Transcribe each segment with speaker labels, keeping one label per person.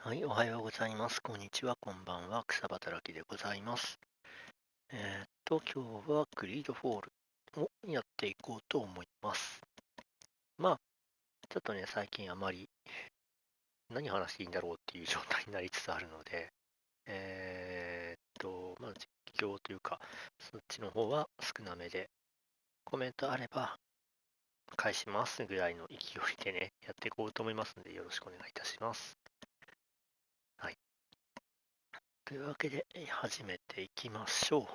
Speaker 1: はい、おはようございます。こんにちは、こんばんは。草働きでございます。今日はグリードフォールをやっていこうと思います。まあ、ちょっとね、最近あまり何話していいんだろうっていう状態になりつつあるので、まあ、実況というか、そっちの方は少なめで、コメントあれば返しますぐらいの勢いでね、やっていこうと思いますので、よろしくお願いいたします。はい。というわけで、始めていきましょう。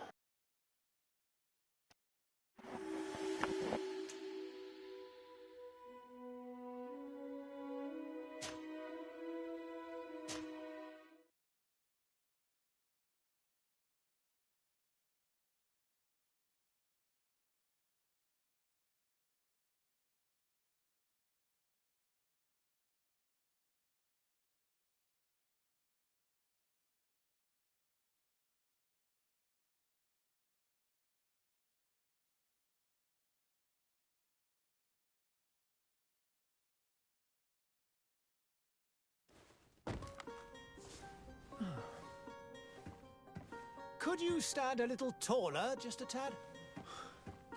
Speaker 2: Could you stand a little taller, just a tad?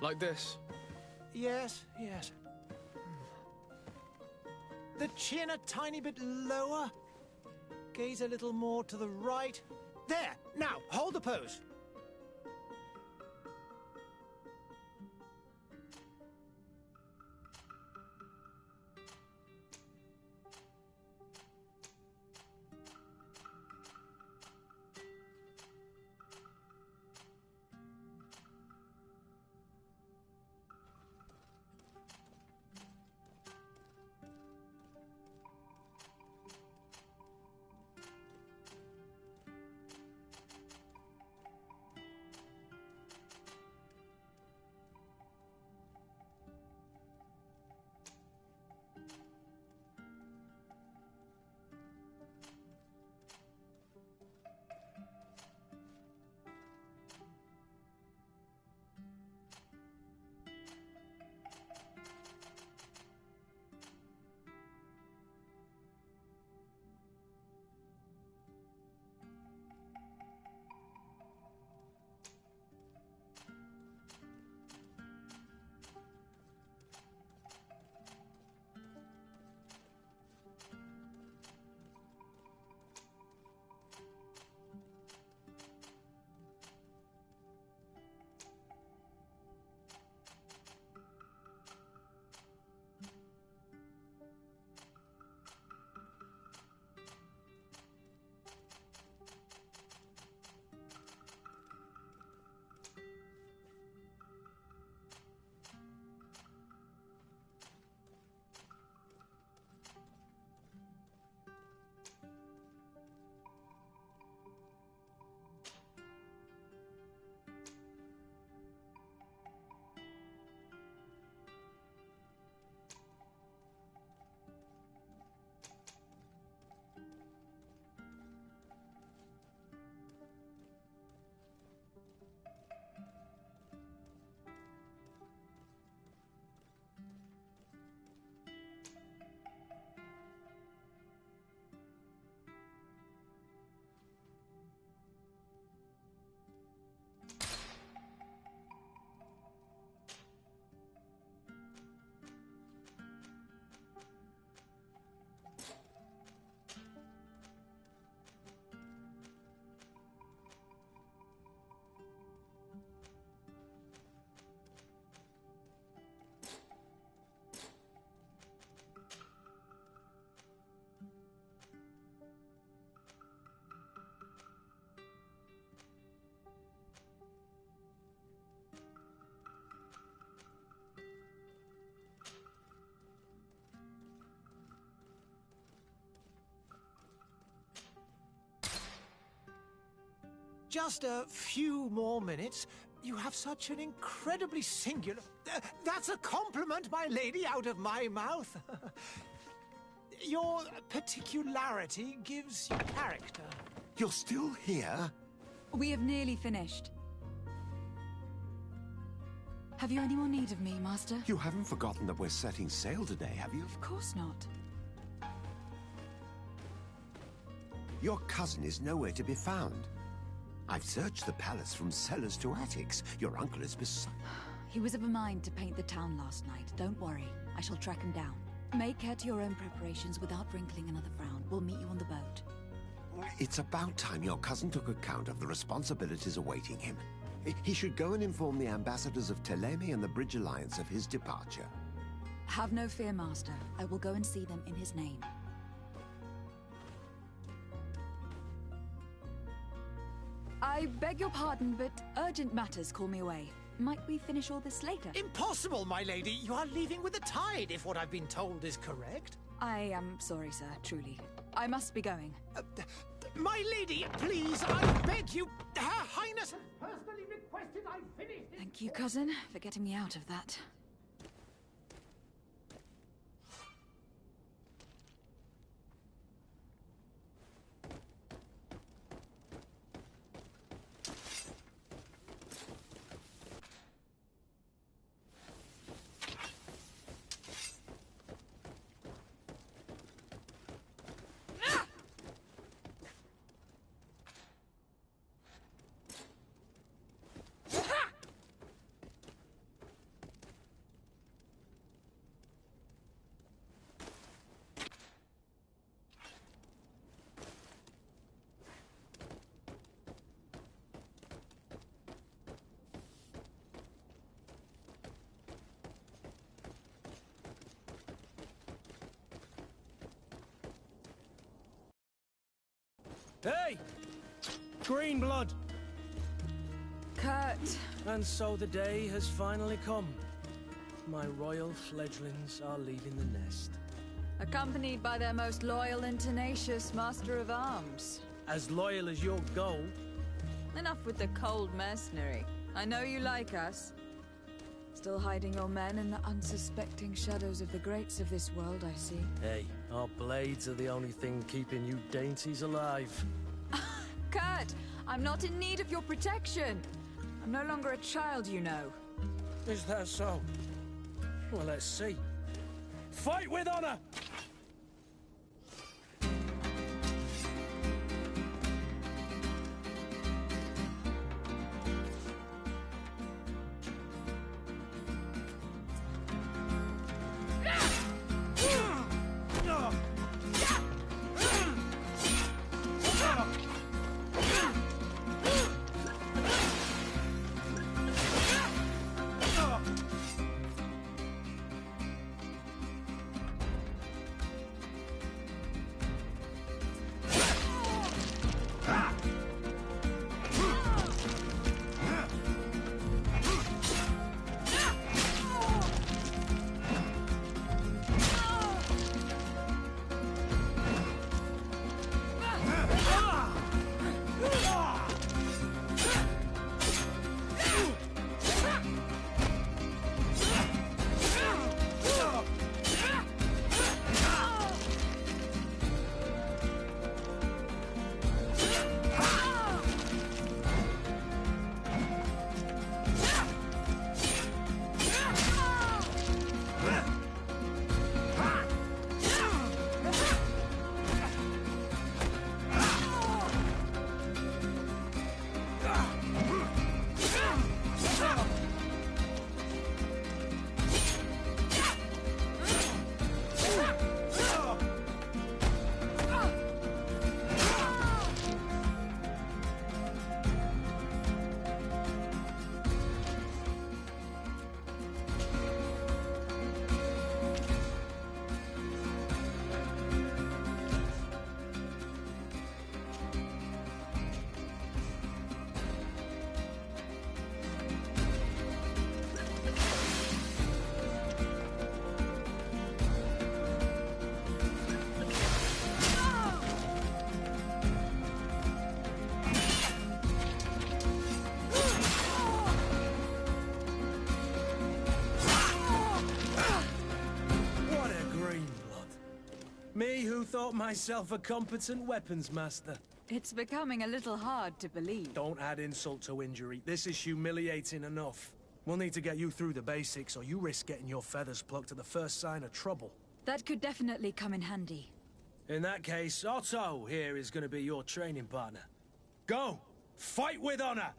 Speaker 3: Like this?
Speaker 2: Yes, yes. The chin a tiny bit lower. Gaze a little more to the right. There! Now, hold the pose. Just a few more minutes. You have such an incredibly singular... that's a compliment, my lady, out of my mouth. Your particularity gives you character.
Speaker 4: You're still here?
Speaker 5: We have nearly finished. Have you any more need of me, Master?
Speaker 4: You haven't forgotten that we're setting sail today, have you?
Speaker 5: Of course not.
Speaker 4: Your cousin is nowhere to be found. I've searched the palace from cellars to attics. Your uncle is beside...
Speaker 5: He was of a mind to paint the town last night. Don't worry. I shall track him down. Make care to your own preparations without wrinkling another frown. We'll meet you on the boat.
Speaker 4: It's about time your cousin took account of the responsibilities awaiting him. He should go and inform the ambassadors of Teleme and the Bridge Alliance of his departure.
Speaker 5: Have no fear, Master. I will go and see them in his name. I beg your pardon, but urgent matters call me away. Might we finish all this later?
Speaker 2: Impossible, my lady. You are leaving with the tide, if what I've been told is correct.
Speaker 5: I am sorry, sir, truly. I must be going.
Speaker 2: My lady, please, I beg you. Her Highness has personally requested I finish this.
Speaker 5: Thank you, cousin, for getting me out of that.
Speaker 6: Hey! Green blood!
Speaker 5: Kurt!
Speaker 6: And so the day has finally come. My royal fledglings are leaving the nest.
Speaker 5: Accompanied by their most loyal and tenacious Master of Arms.
Speaker 6: As loyal as your gold.
Speaker 5: Enough with the cold mercenary. I know you like us. Still hiding your men in the unsuspecting shadows of the greats of this world, I see.
Speaker 6: Hey, our blades are the only thing keeping you dainties alive.
Speaker 5: Kurt! I'm not in need of your protection! I'm no longer a child, you know.
Speaker 6: Is that so? Well, let's see. Fight with honor! Me who thought myself a competent weapons master.
Speaker 5: It's becoming a little hard to believe.
Speaker 6: Don't add insult to injury. This is humiliating enough. We'll need to get you through the basics, or you risk getting your feathers plucked at the first sign of trouble.
Speaker 5: That could definitely come in handy.
Speaker 6: In that case, Otto here is going to be your training partner. Go! Fight with honor!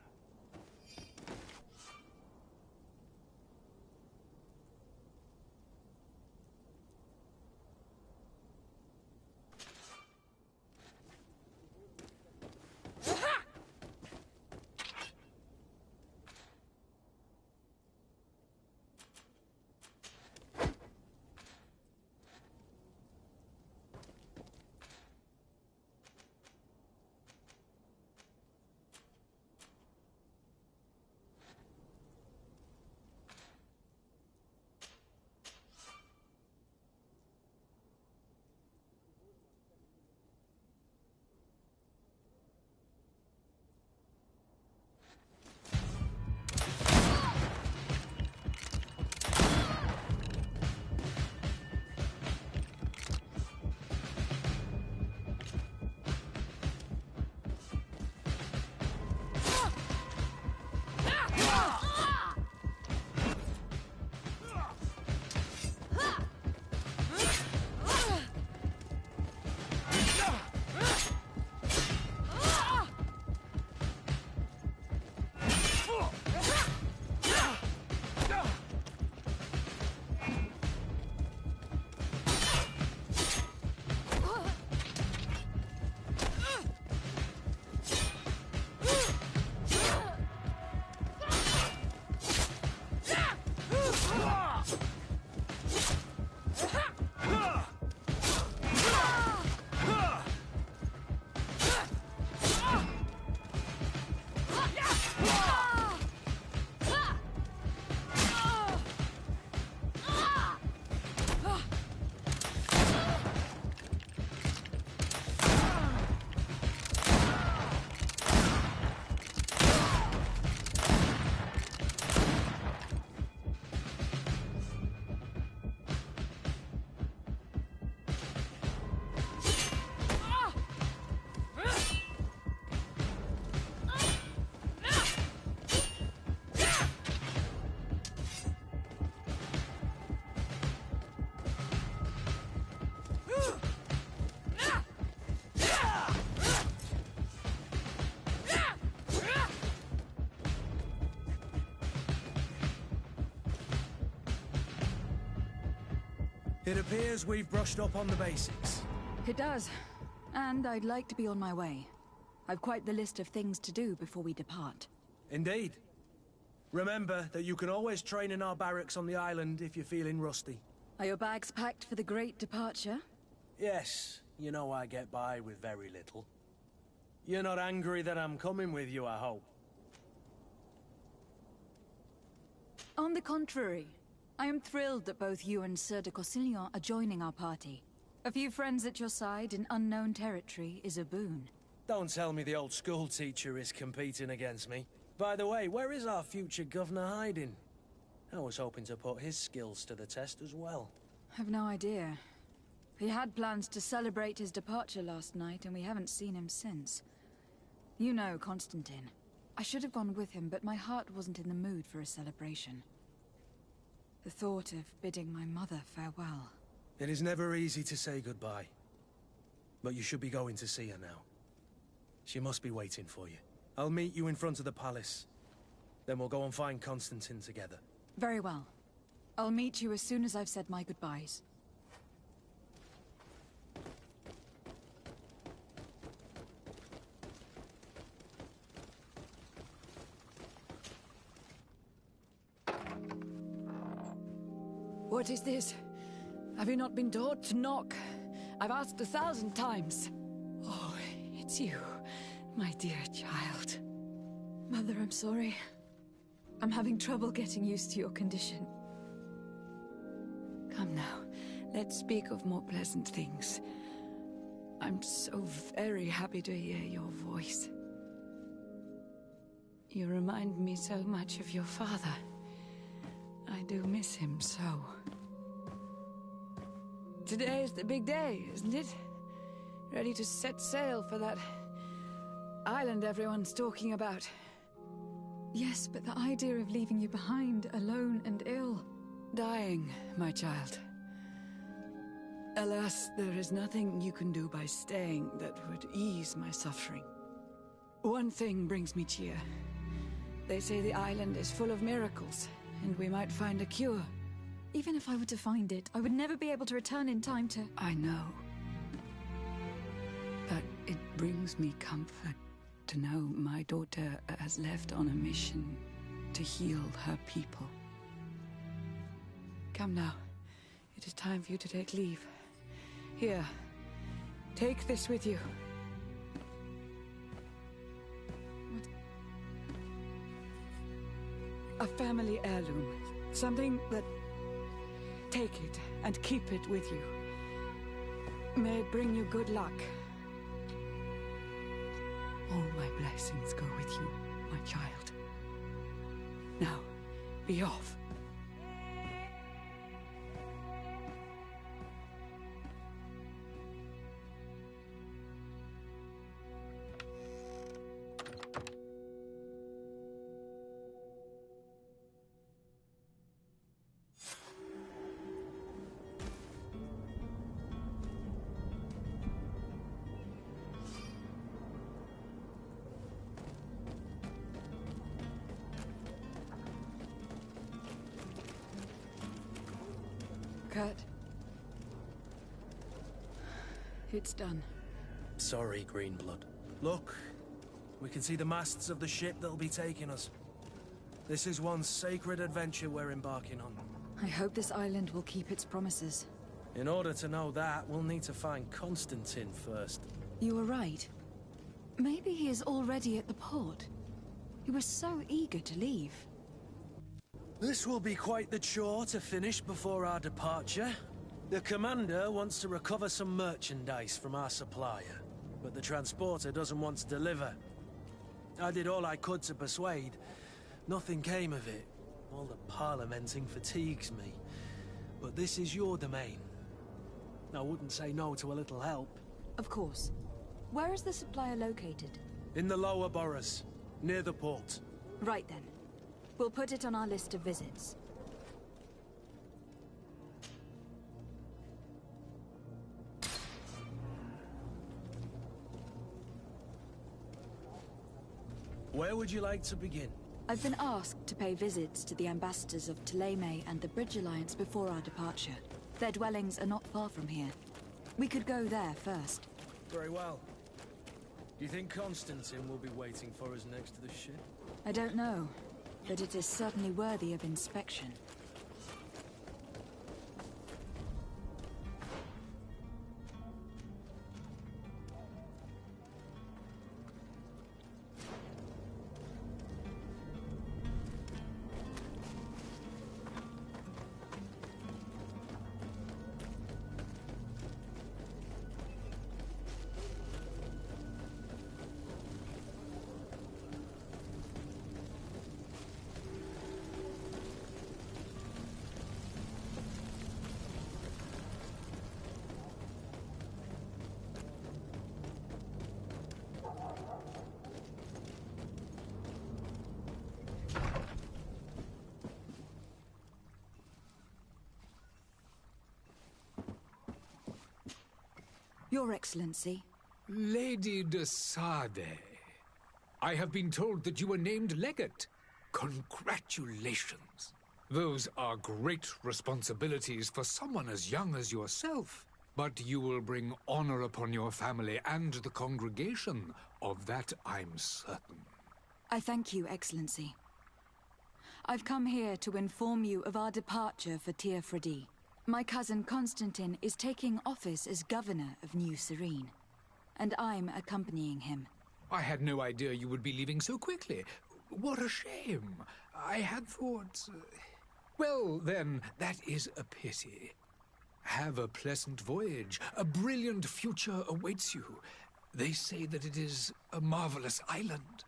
Speaker 6: It appears we've brushed up on the basics.
Speaker 5: It does. And I'd like to be on my way. I've quite the list of things to do before we depart.
Speaker 6: Indeed. Remember that you can always train in our barracks on the island if you're feeling rusty.
Speaker 5: Are your bags packed for the great departure?
Speaker 6: Yes, you know I get by with very little. You're not angry that I'm coming with you, I hope.
Speaker 5: On the contrary, I am thrilled that both you and Sir de Corsillon are joining our party. A few friends at your side in unknown territory is a boon.
Speaker 6: Don't tell me the old school teacher is competing against me. By the way, where is our future governor hiding? I was hoping to put his skills to the test as well.
Speaker 5: I've no idea. He had plans to celebrate his departure last night, and we haven't seen him since. You know Constantine. I should have gone with him, but my heart wasn't in the mood for a celebration. The thought of bidding my mother farewell.
Speaker 6: It is never easy to say goodbye. But you should be going to see her now. She must be waiting for you. I'll meet you in front of the palace. Then we'll go and find Constantine together.
Speaker 5: Very well. I'll meet you as soon as I've said my goodbyes.
Speaker 7: What is this? Have you not been taught to knock? I've asked 1,000 times. Oh, it's you, my dear child.
Speaker 5: Mother, I'm sorry. I'm having trouble getting used to your condition.
Speaker 7: Come now, let's speak of more pleasant things. I'm so very happy to hear your voice. You remind me so much of your father. I do miss him so. Today is the big day, isn't it? Ready to set sail for that island everyone's talking about.
Speaker 5: Yes, but the idea of leaving you behind, alone and ill...
Speaker 7: Dying, my child. Alas, there is nothing you can do by staying that would ease my suffering. One thing brings me cheer. They say the island is full of miracles, and we might find a cure.
Speaker 5: Even if I were to find it, I would never be able to return in time to...
Speaker 7: I know. But it brings me comfort to know my daughter has left on a mission to heal her people. Come now. It is time for you to take leave. Here, take this with you. A family heirloom. Something that... Take it and keep it with you. May it bring you good luck. All my blessings go with you, my child. Now, be off. Kurt. It's done.
Speaker 6: Sorry, Greenblood. Look, we can see the masts of the ship that'll be taking us. This is one sacred adventure we're embarking on.
Speaker 5: I hope this island will keep its promises.
Speaker 6: In order to know that, we'll need to find Constantine first.
Speaker 5: You were right. Maybe he is already at the port. He was so eager to leave.
Speaker 6: This will be quite the chore to finish before our departure. The commander wants to recover some merchandise from our supplier, but the transporter doesn't want to deliver. I did all I could to persuade. Nothing came of it. All the parliamenting fatigues me. But this is your domain. I wouldn't say no to a little help.
Speaker 5: Of course. Where is the supplier located?
Speaker 6: In the lower boroughs, near the port.
Speaker 5: Right then. We'll put it on our list of visits.
Speaker 6: Where would you like to begin?
Speaker 5: I've been asked to pay visits to the ambassadors of Ptolemy and the Bridge Alliance before our departure. Their dwellings are not far from here. We could go there first.
Speaker 6: Very well. Do you think Constantine will be waiting for us next to the ship?
Speaker 5: I don't know, but it is certainly worthy of inspection. Your Excellency.
Speaker 8: Lady de Sade, I have been told that you were named legate. Congratulations. Those are great responsibilities for someone as young as yourself. But you will bring honor upon your family and the congregation. Of that I'm certain.
Speaker 5: I thank you, Excellency. I've come here to inform you of our departure for Tir Fredi. My cousin Constantine is taking office as governor of New Serene, and I'm accompanying him.
Speaker 8: I had no idea you would be leaving so quickly. What a shame. I had thought... Well, then, that is a pity. Have a pleasant voyage. A brilliant future awaits you. They say that it is a marvelous island.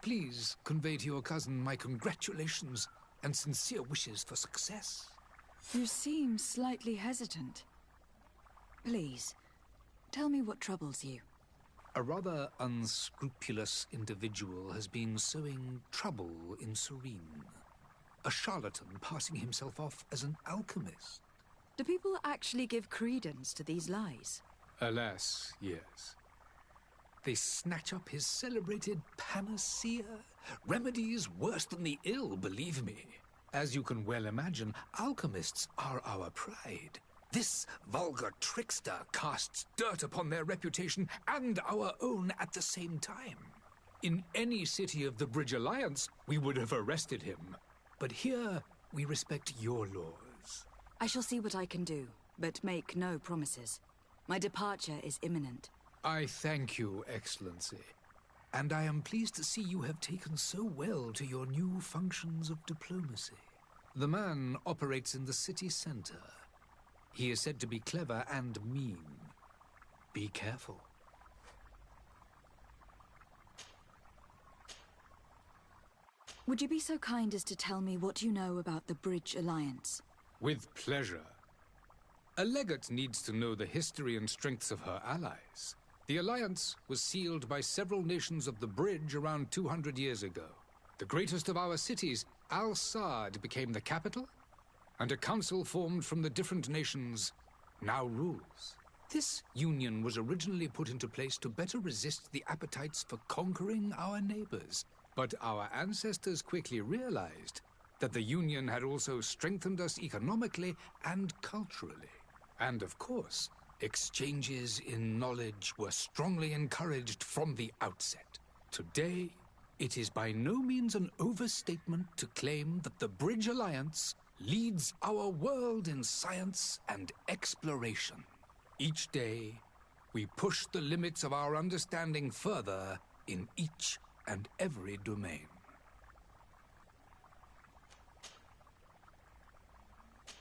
Speaker 8: Please convey to your cousin my congratulations and sincere wishes for success.
Speaker 5: You seem slightly hesitant. Please, tell me what troubles you.
Speaker 8: A rather unscrupulous individual has been sowing trouble in Serene. A charlatan passing himself off as an alchemist.
Speaker 5: Do people actually give credence to these lies?
Speaker 8: Alas, yes. They snatch up his celebrated panacea, remedies worse than the ill, believe me. As you can well imagine, alchemists are our pride. This vulgar trickster casts dirt upon their reputation and our own at the same time. In any city of the Bridge Alliance, we would have arrested him. But here, we respect your laws.
Speaker 5: I shall see what I can do, but make no promises. My departure is imminent.
Speaker 8: I thank you, Excellency. And I am pleased to see you have taken so well to your new functions of diplomacy. The man operates in the city center. He is said to be clever and mean. Be careful.
Speaker 5: Would you be so kind as to tell me what you know about the Bridge Alliance?
Speaker 8: With pleasure. A legate needs to know the history and strengths of her allies. The alliance was sealed by several nations of the Bridge around 200 years ago. The greatest of our cities, Al-Saad, became the capital, and a council formed from the different nations now rules. This union was originally put into place to better resist the appetites for conquering our neighbors. But our ancestors quickly realized that the union had also strengthened us economically and culturally. And of course, exchanges in knowledge were strongly encouraged from the outset. Today, it is by no means an overstatement to claim that the Bridge Alliance leads our world in science and exploration. Each day, we push the limits of our understanding further in each and every domain.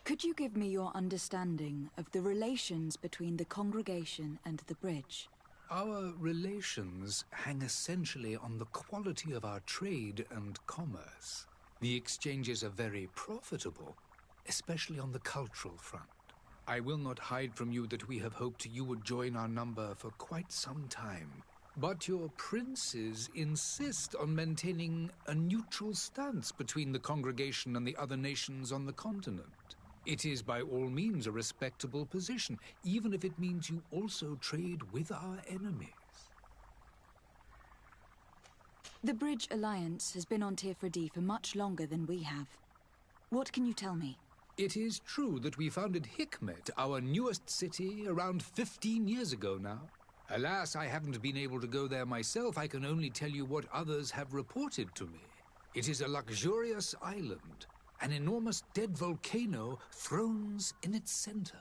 Speaker 5: Could you give me your understanding of the relations between the congregation and the bridge?
Speaker 8: Our relations hang essentially on the quality of our trade and commerce. The exchanges are very profitable, especially on the cultural front. I will not hide from you that we have hoped you would join our number for quite some time. But your princes insist on maintaining a neutral stance between the congregation and the other nations on the continent. It is by all means a respectable position, even if it means you also trade with our enemies.
Speaker 5: The Bridge Alliance has been on Tifradi for much longer than we have. What can you tell me?
Speaker 8: It is true that we founded Hikmet, our newest city, around 15 years ago now. Alas, I haven't been able to go there myself. I can only tell you what others have reported to me. It is a luxurious island. An enormous dead volcano thrones in its center.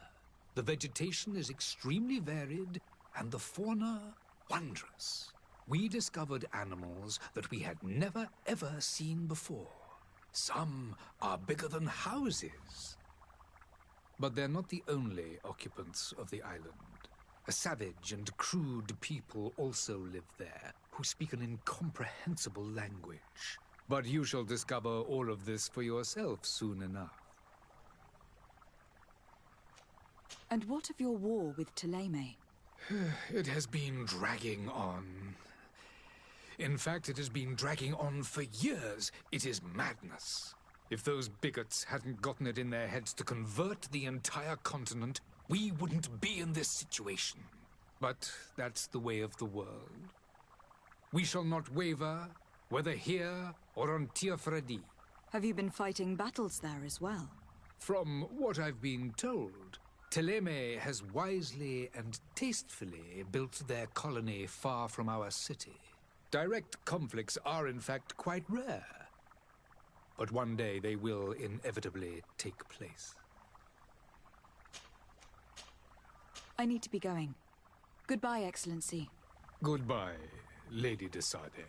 Speaker 8: The vegetation is extremely varied, and the fauna wondrous. We discovered animals that we had never ever seen before. Some are bigger than houses. But they're not the only occupants of the island. A savage and crude people also live there, who speak an incomprehensible language. But you shall discover all of this for yourself soon enough.
Speaker 5: And what of your war with Ptolemy?
Speaker 8: It has been dragging on. In fact, it has been dragging on for years. It is madness. If those bigots hadn't gotten it in their heads to convert the entire continent, we wouldn't be in this situation. But that's the way of the world. We shall not waver, whether here or on Tifradi.
Speaker 5: Have you been fighting battles there as well?
Speaker 8: From what I've been told, Ptolemy has wisely and tastefully built their colony far from our city. Direct conflicts are in fact quite rare. But one day they will inevitably take place.
Speaker 5: I need to be going. Goodbye, Excellency.
Speaker 8: Goodbye, Lady de Sade.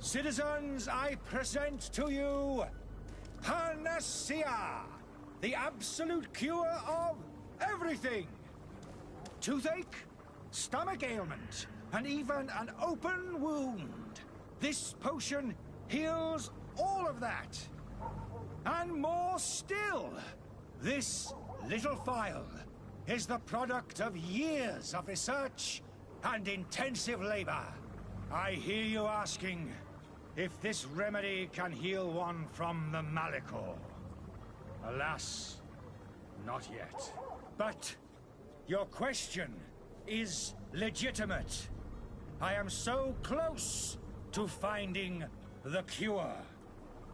Speaker 2: Citizens, I present to you Panacea, The absolute cure of everything. Toothache, stomach ailment, and even an open wound. This potion heals all of that. And more still. This little phial is the product of years of research and intensive labor. I hear you asking if this remedy can heal one from the Malachor. Alas, not yet. But your question is legitimate. I am so close to finding the cure.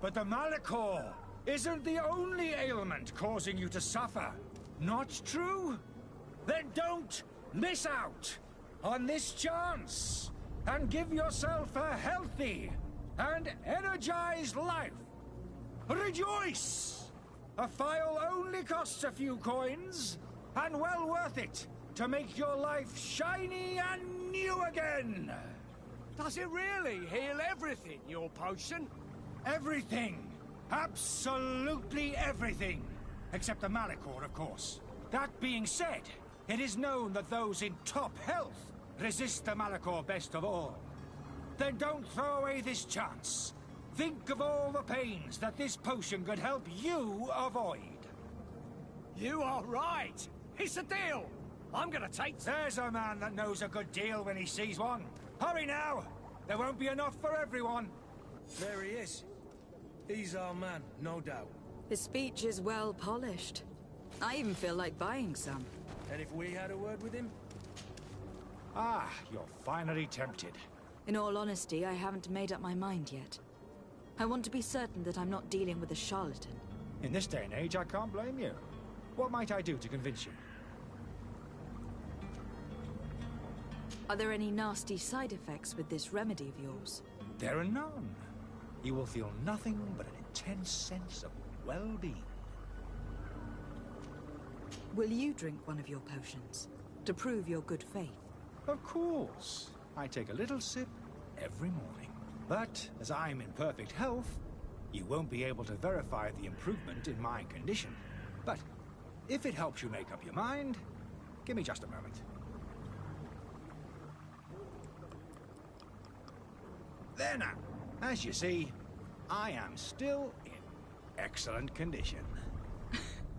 Speaker 2: But the Malachor isn't the only ailment causing you to suffer. Not true? Then don't miss out on this chance and give yourself a healthy and energized life. Rejoice! A phial only costs a few coins, and well worth it to make your life shiny and new again.
Speaker 9: Does it really heal everything, your potion?
Speaker 2: Everything. Absolutely everything. Except the Malachor, of course. That being said, it is known that those in top health resist the Malachor best of all. Then don't throw away this chance. Think of all the pains that this potion could help you avoid.
Speaker 9: You are right. It's a deal. I'm gonna take...
Speaker 2: There's a man that knows a good deal when he sees one. Hurry now. There won't be enough for everyone.
Speaker 6: There he is. He's our man, no doubt.
Speaker 5: His speech is well polished. I even feel like buying some.
Speaker 6: And if we had a word with him?
Speaker 2: Ah, you're finally tempted.
Speaker 5: In all honesty, I haven't made up my mind yet. I want to be certain that I'm not dealing with a charlatan.
Speaker 2: In this day and age, I can't blame you. What might I do to convince you?
Speaker 5: Are there any nasty side effects with this remedy of yours?
Speaker 2: There are none. You will feel nothing but an intense sense of well-being.
Speaker 5: Will you drink one of your potions to prove your good faith?
Speaker 2: Of course. I take a little sip every morning. But as I'm in perfect health, you won't be able to verify the improvement in my condition. But if it helps you make up your mind, give me just a moment. There now. As you see, I am still in excellent condition.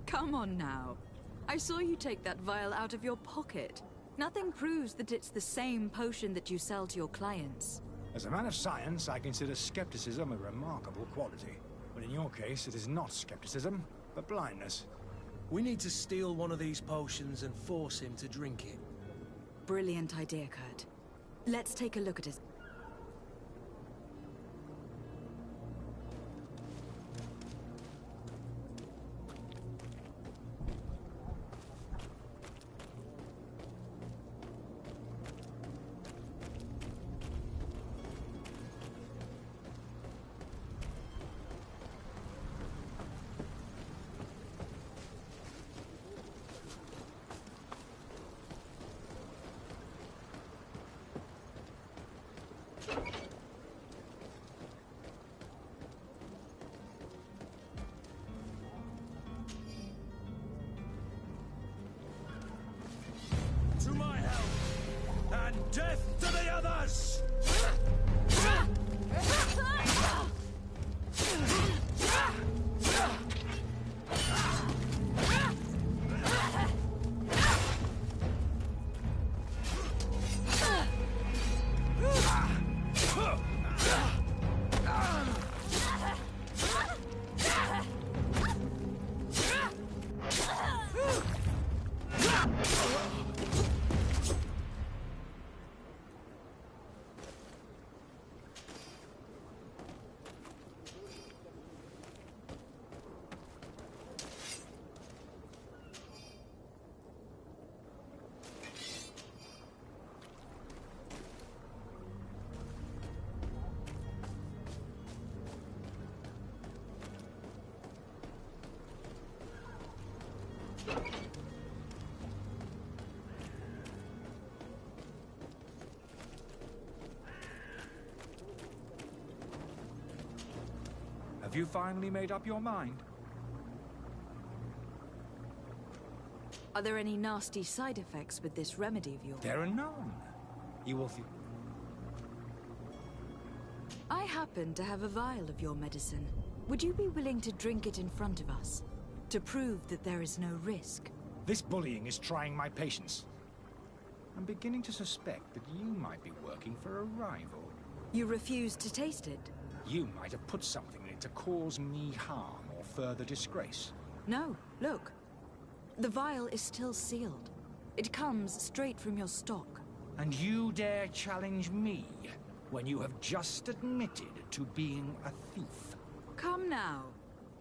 Speaker 5: Come on now. I saw you take that vial out of your pocket. Nothing proves that it's the same potion that you sell to your clients.
Speaker 2: As a man of science, I consider skepticism a remarkable quality. But in your case, it is not skepticism, but blindness.
Speaker 6: We need to steal one of these potions and force him to drink it.
Speaker 5: Brilliant idea, Kurt. Let's take a look at his...
Speaker 2: To my health, and death to the others! Have you finally made up your mind?
Speaker 5: Are there any nasty side effects with this remedy of yours?
Speaker 2: There are none. You will feel...
Speaker 5: I happen to have a vial of your medicine. Would you be willing to drink it in front of us? To prove that there is no risk?
Speaker 2: This bullying is trying my patience. I'm beginning to suspect that you might be working for a rival.
Speaker 5: You refuse to taste it?
Speaker 2: You might have put something in it to cause me harm or further disgrace.
Speaker 5: No, look. The vial is still sealed. It comes straight from your stock.
Speaker 2: And you dare challenge me when you have just admitted to being a thief?
Speaker 5: Come now.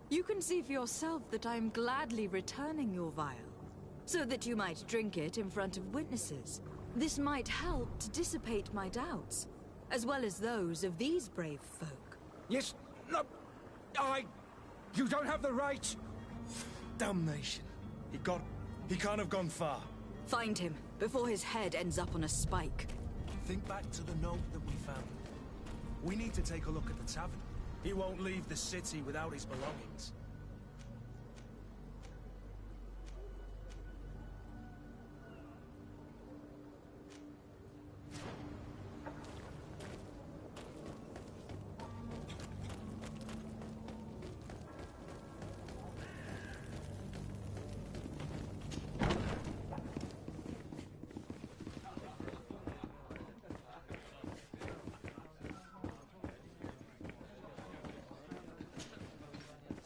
Speaker 5: You can see for yourself that I am gladly returning your vial, so that you might drink it in front of witnesses. This might help to dissipate my doubts, as well as those of these brave folk.
Speaker 2: Yes, no, You don't have the right!
Speaker 6: Damnation. He can't have gone far.
Speaker 5: Find him, before his head ends up on a spike.
Speaker 6: Think back to the note that we found. We need to take a look at the tavern. He won't leave the city without his belongings.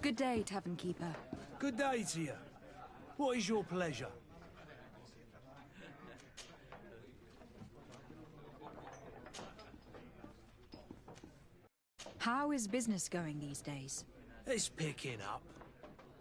Speaker 5: Good day, Tavern Keeper.
Speaker 6: Good day to you. What is your pleasure?
Speaker 5: How is business going these days?
Speaker 6: It's picking up.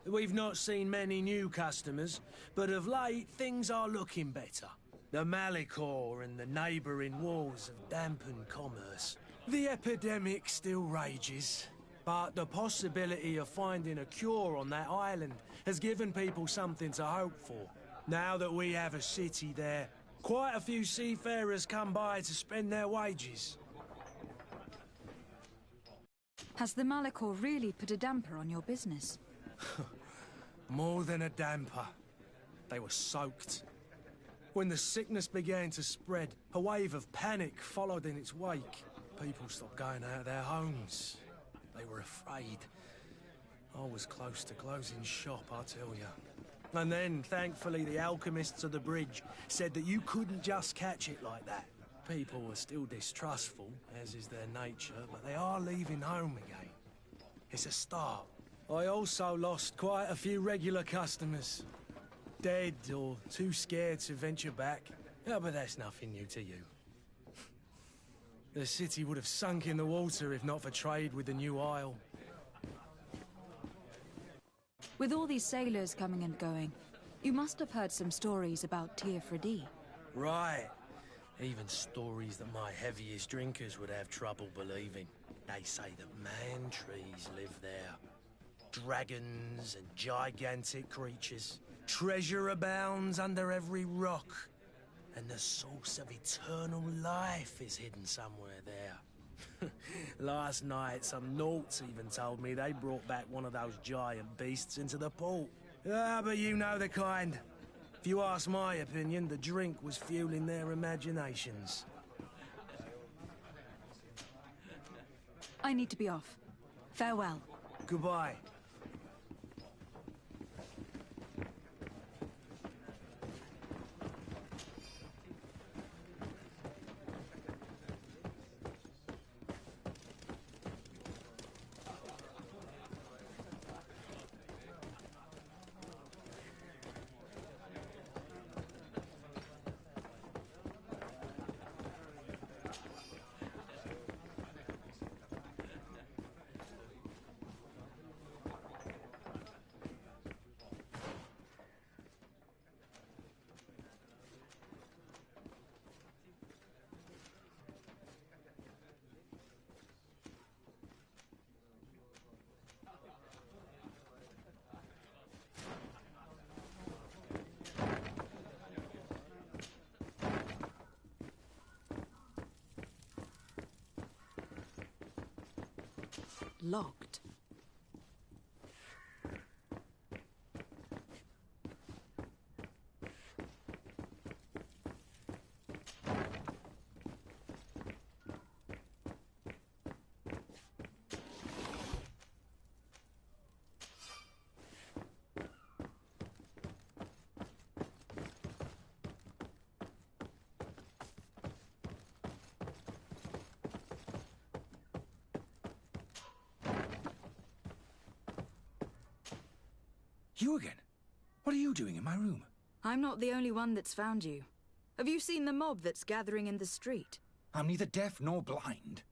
Speaker 6: We've not seen many new customers, but of late things are looking better. The Malicor and the neighbouring wars have dampened commerce. The epidemic still rages, but the possibility of finding a cure on that island has given people something to hope for. Now that we have a city there, quite a few seafarers come by to spend their wages.
Speaker 5: Has the Malicor really put a damper on your business?
Speaker 6: More than a damper. They were soaked. When the sickness began to spread, a wave of panic followed in its wake. People stopped going out of their homes. They were afraid. I was close to closing shop, I tell you. And then, thankfully, the alchemists of the bridge said that you couldn't just catch it like that. People were still distrustful, as is their nature, but they are leaving home again. It's a start. I also lost quite a few regular customers. Dead or too scared to venture back. Yeah, but that's nothing new to you. The city would have sunk in the water if not for trade with the new isle.
Speaker 5: With all these sailors coming and going, you must have heard some stories about Tir Fredi.
Speaker 6: Right. Even stories that my heaviest drinkers would have trouble believing. They say that man-trees live there. Dragons and gigantic creatures. Treasure abounds under every rock. And the source of eternal life is hidden somewhere there. Last night, some Nauts even told me they brought back one of those giant beasts into the port. Ah, but you know the kind. If you ask my opinion, the drink was fueling their imaginations.
Speaker 5: I need to be off. Farewell.
Speaker 6: Goodbye.
Speaker 5: Locked.
Speaker 2: You again? What are you doing in my room?
Speaker 5: I'm not the only one that's found you. Have you seen the mob that's gathering in the street?
Speaker 2: I'm neither deaf nor blind.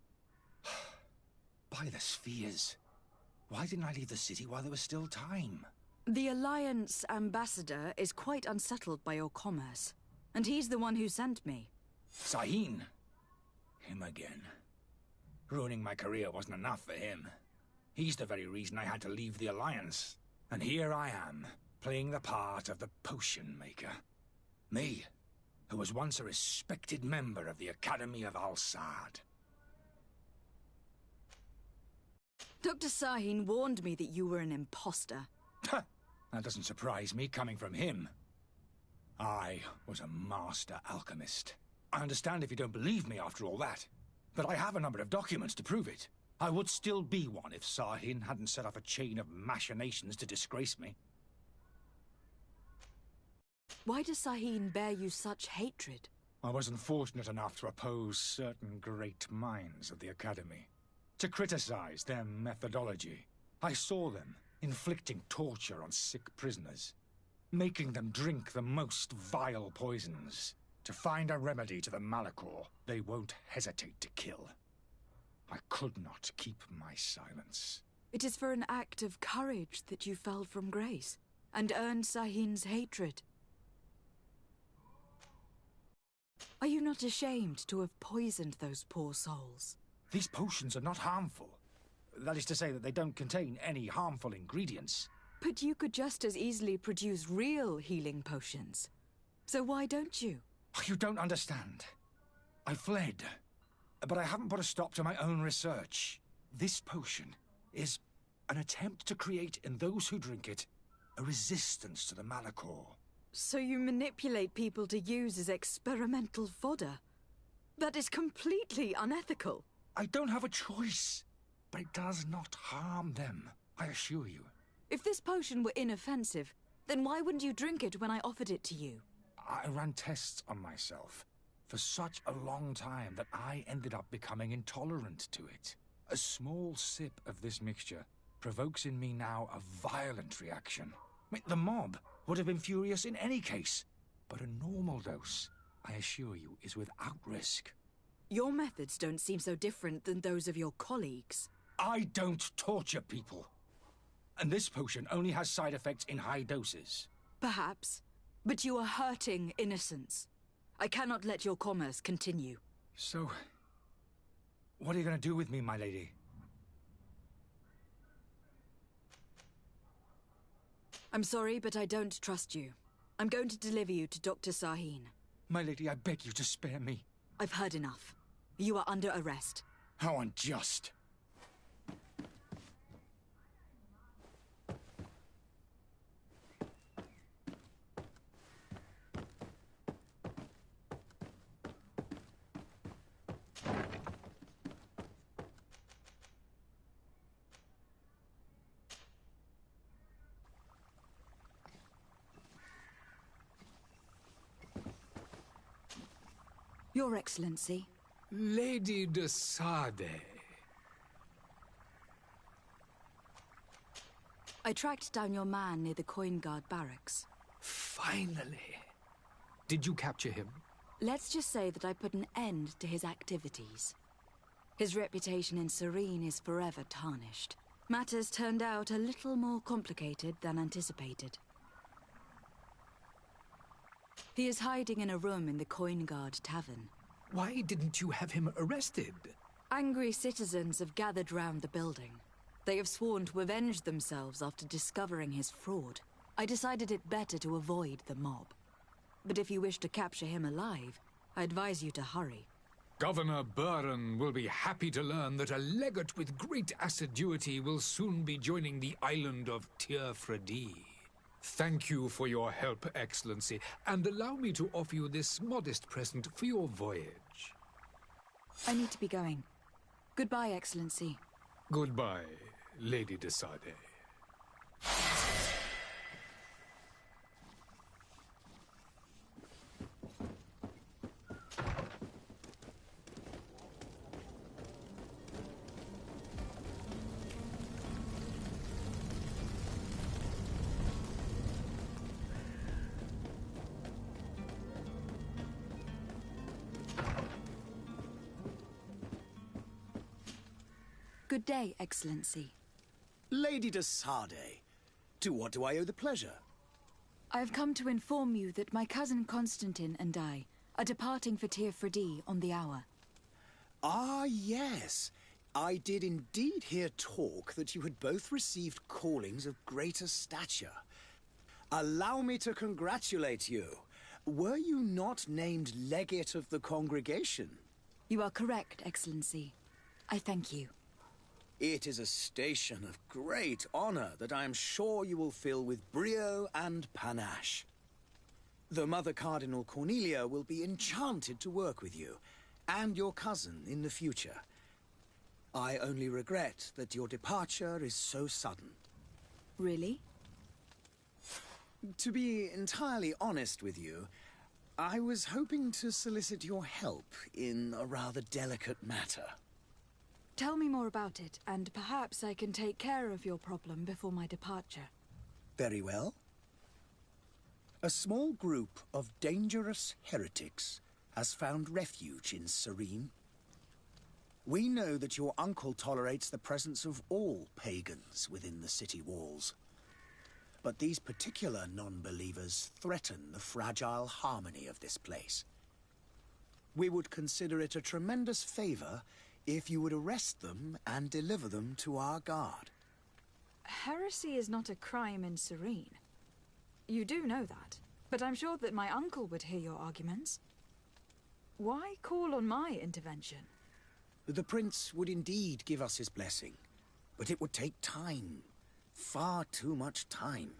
Speaker 2: By the spheres. Why didn't I leave the city while there was still time?
Speaker 5: The Alliance ambassador is quite unsettled by your commerce, and he's the one who sent me.
Speaker 2: Sahin. Him again. Ruining my career wasn't enough for him. He's the very reason I had to leave the Alliance. And here I am, playing the part of the potion maker. Me, who was once a respected member of the Academy of Al-Sad.
Speaker 5: Dr. Sahin warned me that you were an imposter.
Speaker 2: That doesn't surprise me, coming from him. I was a master alchemist. I understand if you don't believe me after all that, but I have a number of documents to prove it. I would still be one if Sahin hadn't set off a chain of machinations to disgrace me.
Speaker 5: Why does Sahin bear you such hatred?
Speaker 2: I wasn't fortunate enough to oppose certain great minds of the Academy, to criticize their methodology. I saw them inflicting torture on sick prisoners, making them drink the most vile poisons. To find a remedy to the Malachor, they won't hesitate to kill. I could not keep my silence.
Speaker 5: It is for an act of courage that you fell from grace, and earned Sahin's hatred. Are you not ashamed to have poisoned those poor souls?
Speaker 2: These potions are not harmful. That is to say that they don't contain any harmful ingredients.
Speaker 5: But you could just as easily produce real healing potions. So why don't you?
Speaker 2: You don't understand. I fled, but I haven't put a stop to my own research. This potion is an attempt to create in those who drink it a resistance to the Malachor.
Speaker 5: So you manipulate people to use as experimental fodder? That is completely unethical.
Speaker 2: I don't have a choice, but it does not harm them, I assure you.
Speaker 5: If this potion were inoffensive, then why wouldn't you drink it when I offered it to you?
Speaker 2: I ran tests on myself for such a long time that I ended up becoming intolerant to it. A small sip of this mixture provokes in me now a violent reaction. The mob would have been furious in any case, but a normal dose, I assure you, is without risk.
Speaker 5: Your methods don't seem so different than those of your colleagues.
Speaker 2: I don't torture people. And this potion only has side effects in high doses.
Speaker 5: Perhaps, but you are hurting innocents. I cannot let your commerce continue.
Speaker 2: So, what are you going to do with me, my lady?
Speaker 5: I'm sorry, but I don't trust you. I'm going to deliver you to Dr. Sahin.
Speaker 2: My lady, I beg you to spare me.
Speaker 5: I've heard enough. You are under arrest.
Speaker 2: How unjust.
Speaker 5: Your Excellency.
Speaker 8: Lady de Sade.
Speaker 5: I tracked down your man near the Coin Guard barracks.
Speaker 8: Finally. Did you capture him?
Speaker 5: Let's just say that I put an end to his activities. His reputation in Serene is forever tarnished. Matters turned out a little more complicated than anticipated. He is hiding in a room in the Coin Guard Tavern.
Speaker 8: Why didn't you have him arrested?
Speaker 5: Angry citizens have gathered round the building. They have sworn to avenge themselves after discovering his fraud. I decided it better to avoid the mob. But if you wish to capture him alive, I advise you to hurry.
Speaker 8: Governor Buren will be happy to learn that a legate with great assiduity will soon be joining the island of Tir-Fredi. Thank you for your help, Excellency, and allow me to offer you this modest present for your voyage.
Speaker 5: I need to be going. Goodbye, Excellency.
Speaker 8: Goodbye, Lady de Sade.
Speaker 5: Good day, Excellency.
Speaker 9: Lady de Sade, to what do I owe the pleasure?
Speaker 5: I have come to inform you that my cousin Constantine and I are departing for Tir Freddy on the hour.
Speaker 9: Ah, yes. I did indeed hear talk that you had both received callings of greater stature. Allow me to congratulate you. Were you not named legate of the congregation?
Speaker 5: You are correct, Excellency. I thank you.
Speaker 9: It is a station of great honor that I am sure you will fill with brio and panache. The Mother Cardinal Cornelia will be enchanted to work with you, and your cousin in the future. I only regret that your departure is so sudden.
Speaker 5: Really?
Speaker 9: To be entirely honest with you, I was hoping to solicit your help in a rather delicate matter.
Speaker 5: Tell me more about it, and perhaps I can take care of your problem before my departure.
Speaker 9: Very well. A small group of dangerous heretics has found refuge in Serene. We know that your uncle tolerates the presence of all pagans within the city walls. But these particular non-believers threaten the fragile harmony of this place. We would consider it a tremendous favor if you would arrest them and deliver them to our guard.
Speaker 5: Heresy is not a crime in Serene. You do know that, but I'm sure that my uncle would hear your arguments. Why call on my intervention?
Speaker 9: The prince would indeed give us his blessing, but it would take time. Far too much time.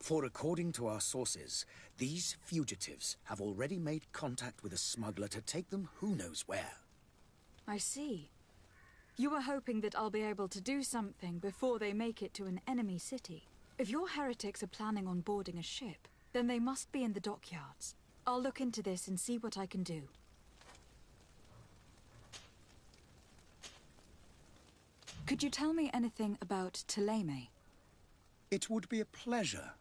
Speaker 9: For according to our sources, these fugitives have already made contact with a smuggler to take them who knows where.
Speaker 5: I see. You were hoping that I'll be able to do something before they make it to an enemy city. If your heretics are planning on boarding a ship, then they must be in the dockyards. I'll look into this and see what I can do. Could you tell me anything about Ptolemy?
Speaker 9: It would be a pleasure.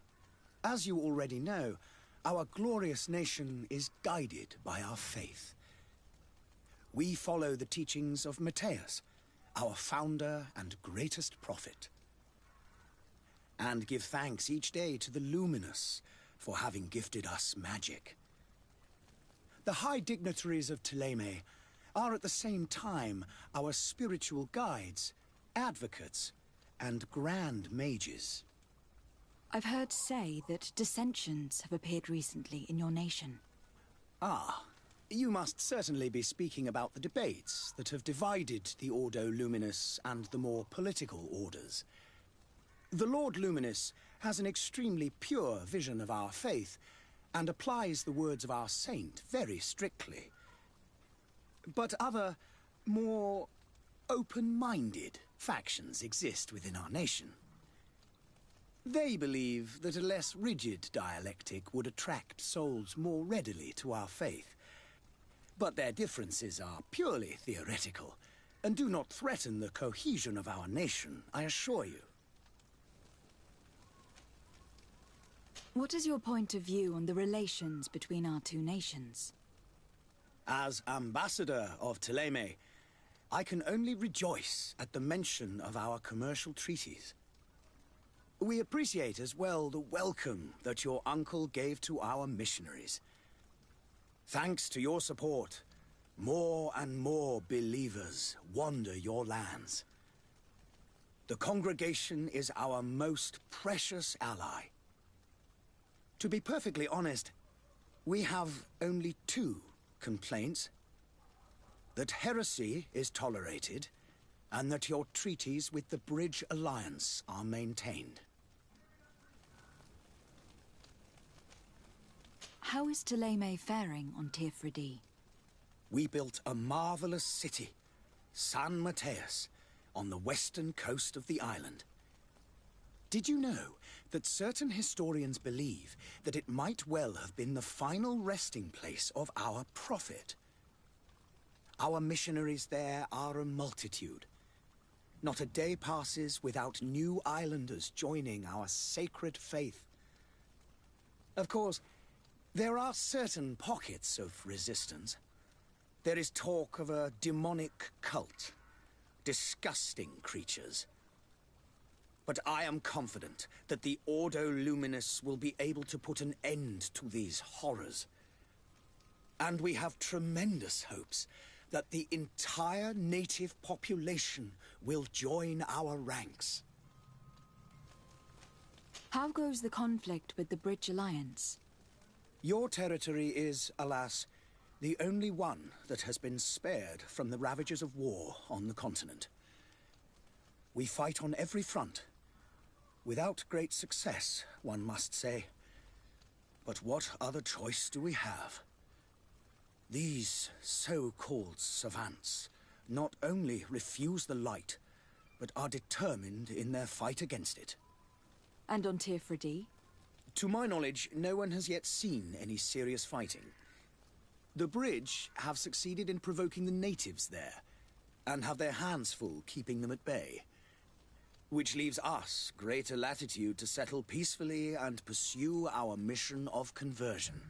Speaker 9: As you already know, our glorious nation is guided by our faith. We follow the teachings of Matthias, our founder and greatest prophet, and give thanks each day to the Luminous for having gifted us magic. The high dignitaries of Ptolemy are at the same time our spiritual guides, advocates, and grand mages.
Speaker 5: I've heard say that dissensions have appeared recently in your nation.
Speaker 9: Ah, you must certainly be speaking about the debates that have divided the Ordo Luminous and the more political orders. The Lord Luminous has an extremely pure vision of our faith and applies the words of our saint very strictly. But other, more open-minded factions exist within our nation. They believe that a less rigid dialectic would attract souls more readily to our faith. But their differences are purely theoretical and do not threaten the cohesion of our nation, I assure you.
Speaker 5: What is your point of view on the relations between our two nations?
Speaker 9: As ambassador of Ptolemy, I can only rejoice at the mention of our commercial treaties. We appreciate as well the welcome that your uncle gave to our missionaries. Thanks to your support, more and more believers wander your lands. The congregation is our most precious ally. To be perfectly honest, we have only two complaints. That heresy is tolerated, and that your treaties with the Bridge Alliance are maintained.
Speaker 5: How is Ptolemy faring on Tir Freddy?
Speaker 9: We built a marvelous city, San Mateus, on the western coast of the island. Did you know that certain historians believe that it might well have been the final resting place of our prophet? Our missionaries there are a multitude. Not a day passes without new islanders joining our sacred faith. Of course, there are certain pockets of resistance. There is talk of a demonic cult, disgusting creatures. But I am confident that the Ordo Luminous will be able to put an end to these horrors. And we have tremendous hopes that the entire native population will join our ranks.
Speaker 5: How goes the conflict with the Bridge Alliance?
Speaker 9: Your territory is, alas, the only one that has been spared from the ravages of war on the continent. We fight on every front. Without great success, one must say. But what other choice do we have? These so-called savants not only refuse the light, but are determined in their fight against it.
Speaker 5: And on Tirfredi?
Speaker 9: To my knowledge, no one has yet seen any serious fighting. The Bridge have succeeded in provoking the natives there, and have their hands full keeping them at bay. Which leaves us greater latitude to settle peacefully and pursue our mission of conversion.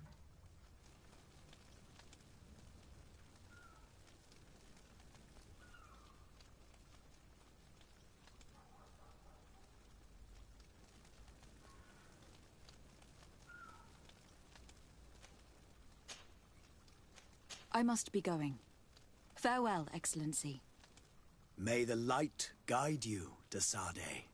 Speaker 5: I must be going. Farewell, Excellency.
Speaker 9: May the light guide you, de Sade.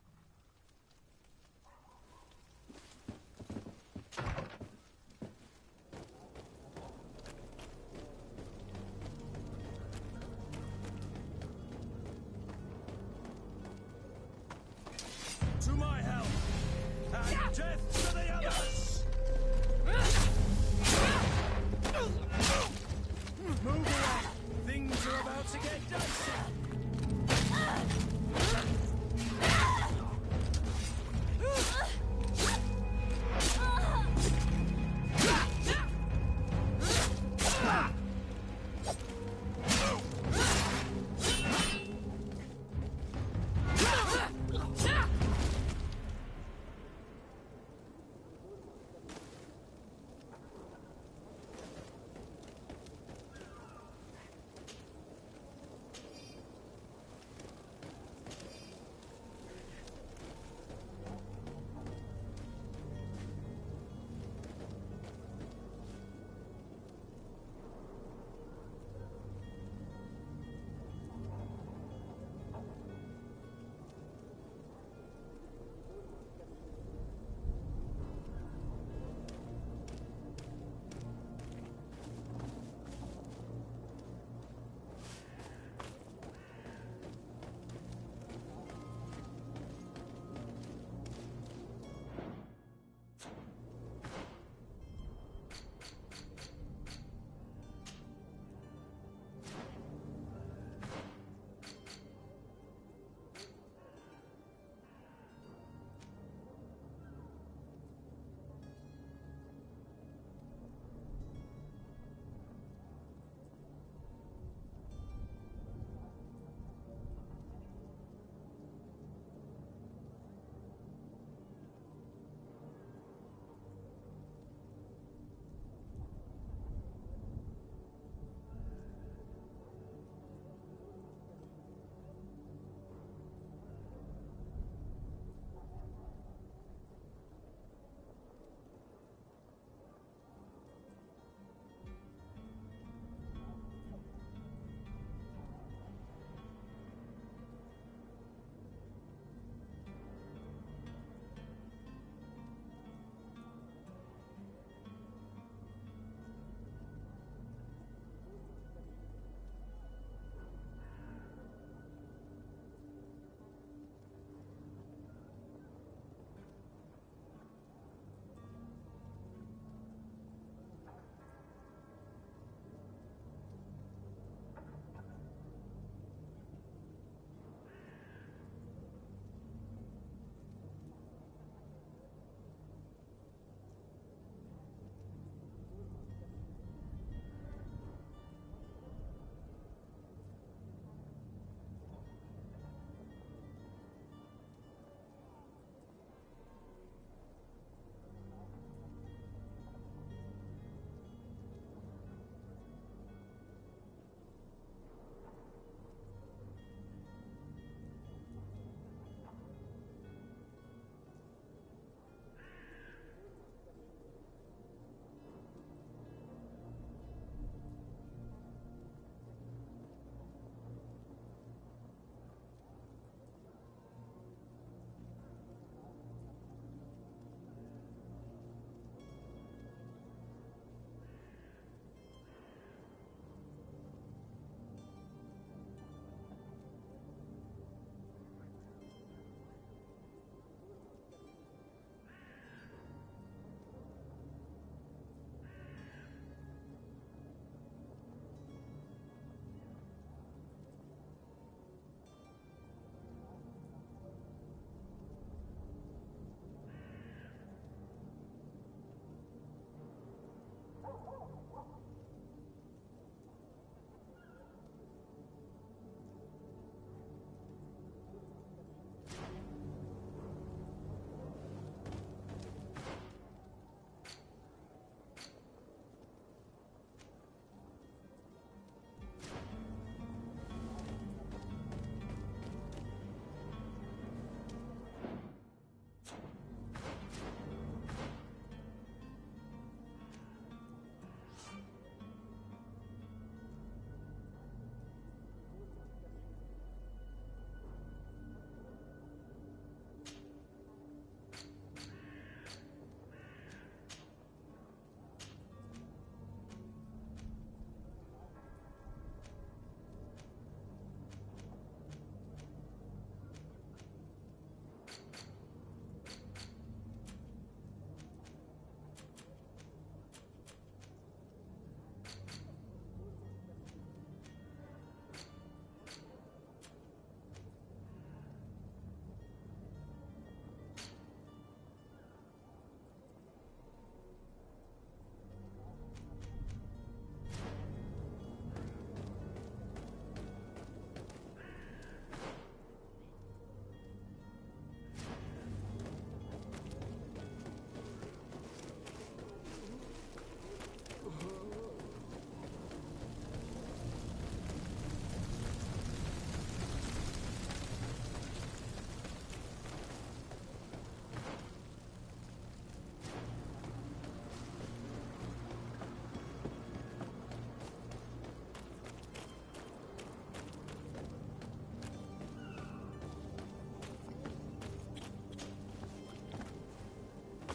Speaker 2: To my help! And death to the others! Move along! Things are about to get dicey!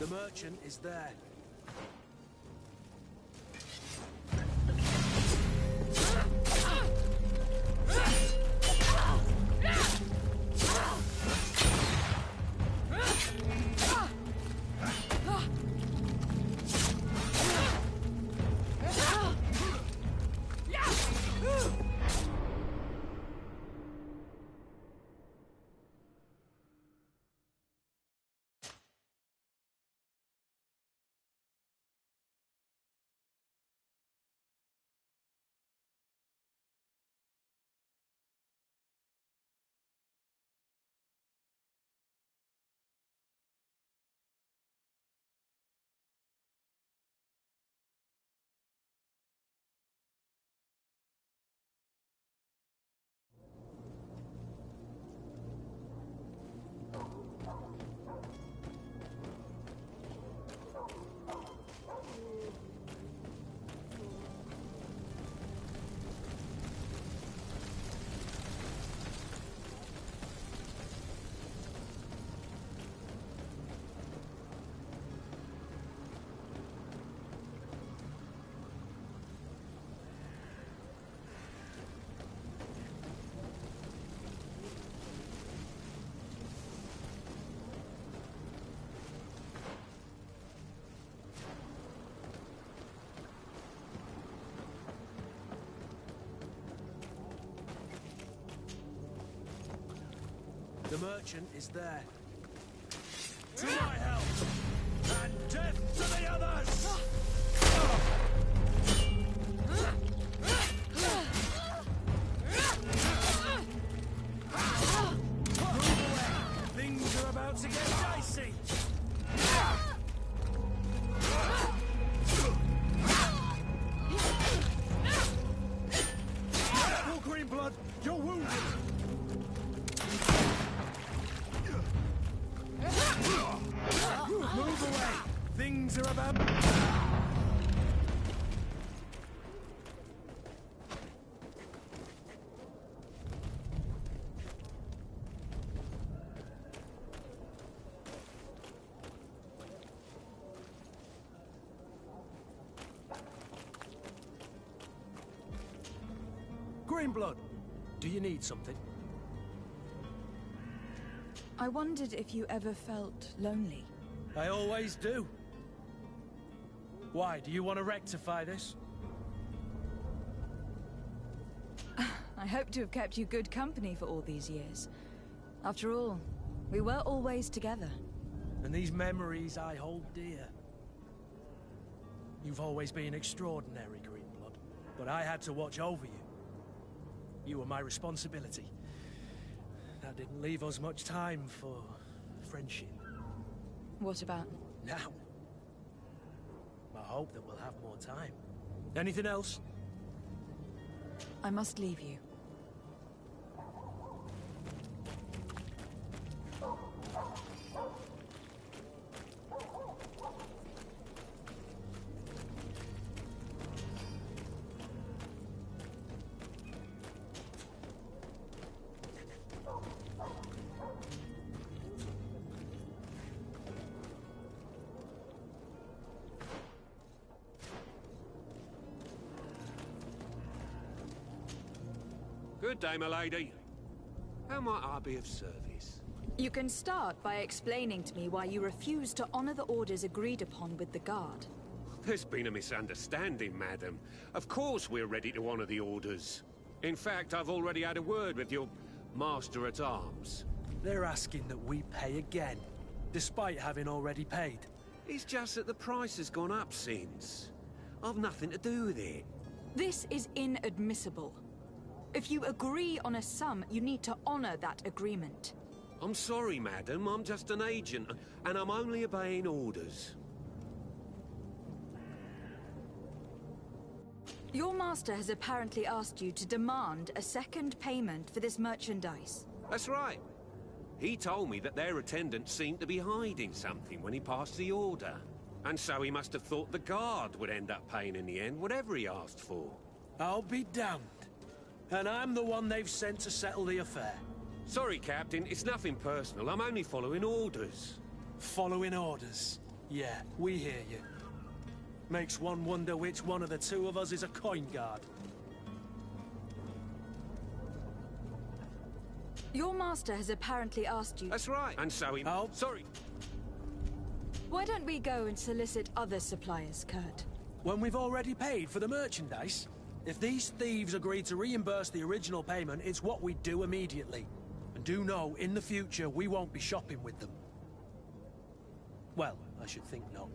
Speaker 6: The merchant is there. The merchant is there. To my help! And death to the others! Move away! Things are about to get dicey! Careful, Greenblood! You're wounded! Move away! Things are about... Greenblood, do you need something?
Speaker 5: I wondered if you ever felt lonely.
Speaker 6: I always do. Why, do you want to rectify this?
Speaker 5: I hope to have kept you good company for all these years. After all, we were always together.
Speaker 6: And these memories I hold dear. You've always been extraordinary, Greenblood, but I had to watch over you. You were my responsibility. That didn't leave us much time for friendship.
Speaker 5: What about?
Speaker 6: Now. I hope that we'll have more time. Anything else?
Speaker 5: I must leave you.
Speaker 10: Good day, my lady. How might I be of service?
Speaker 5: You can start by explaining to me why you refuse to honor the orders agreed upon with the guard.
Speaker 10: There's been a misunderstanding, madam. Of course we're ready to honor the orders. In fact, I've already had a word with your master-at-arms.
Speaker 6: They're asking that we pay again, despite having already paid.
Speaker 10: It's just that the price has gone up since. I've nothing to do with it.
Speaker 5: This is inadmissible. If you agree on a sum, you need to honor that agreement.
Speaker 10: I'm sorry, madam. I'm just an agent, and I'm only obeying orders.
Speaker 5: Your master has apparently asked you to demand a second payment for this merchandise.
Speaker 10: That's right. He told me that their attendants seemed to be hiding something when he passed the order. And so he must have thought the guard would end up paying in the end, whatever he asked for.
Speaker 6: I'll be damned. And I'm the one they've sent to settle the affair.
Speaker 10: Sorry, Captain. It's nothing personal. I'm only following orders.
Speaker 6: Following orders? Yeah, we hear you. Makes one wonder which one of the two of us is a coin guard.
Speaker 5: Your master has apparently asked you...
Speaker 10: That's right. And so he...
Speaker 6: Oh.
Speaker 10: Sorry.
Speaker 5: Why don't we go and solicit other suppliers, Kurt?
Speaker 6: When we've already paid for the merchandise? If these thieves agree to reimburse the original payment, it's what we do immediately. And do know, in the future, we won't be shopping with them. Well, I should think no.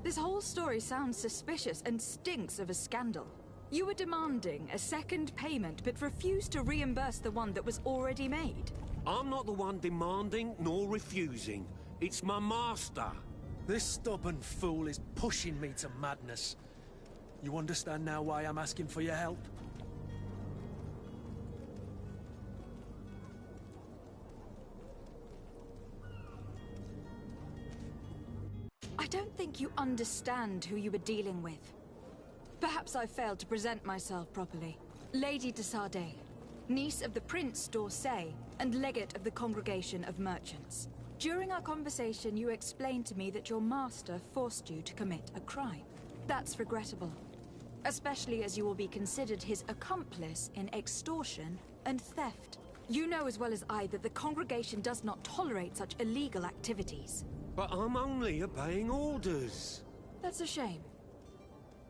Speaker 5: This whole story sounds suspicious and stinks of a scandal. You were demanding a second payment, but refused to reimburse the one that was already made.
Speaker 10: I'm not the one demanding nor refusing. It's my master.
Speaker 6: This stubborn fool is pushing me to madness. You understand now why I'm asking for your help?
Speaker 5: I don't think you understand who you were dealing with. Perhaps I failed to present myself properly. Lady de Sardet, niece of the Prince d'Orsay, and legate of the Congregation of Merchants. During our conversation, you explained to me that your master forced you to commit a crime. That's regrettable, especially as you will be considered his accomplice in extortion and theft. You know as well as I that the Congregation does not tolerate such illegal activities.
Speaker 10: But I'm only obeying orders.
Speaker 5: That's a shame.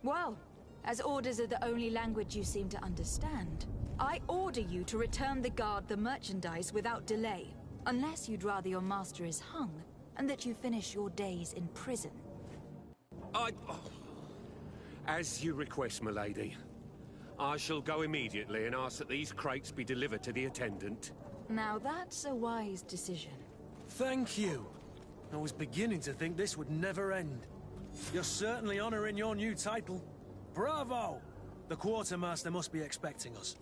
Speaker 5: Well, as orders are the only language you seem to understand, I order you to return the guard the merchandise without delay, unless you'd rather your master is hung, and that you finish your days in prison.
Speaker 10: As you request, my lady. I shall go immediately and ask that these crates be delivered to the attendant.
Speaker 5: Now that's a wise decision.
Speaker 6: Thank you. I was beginning to think this would never end. You're certainly honoring your new title. Bravo! The quartermaster must be expecting us.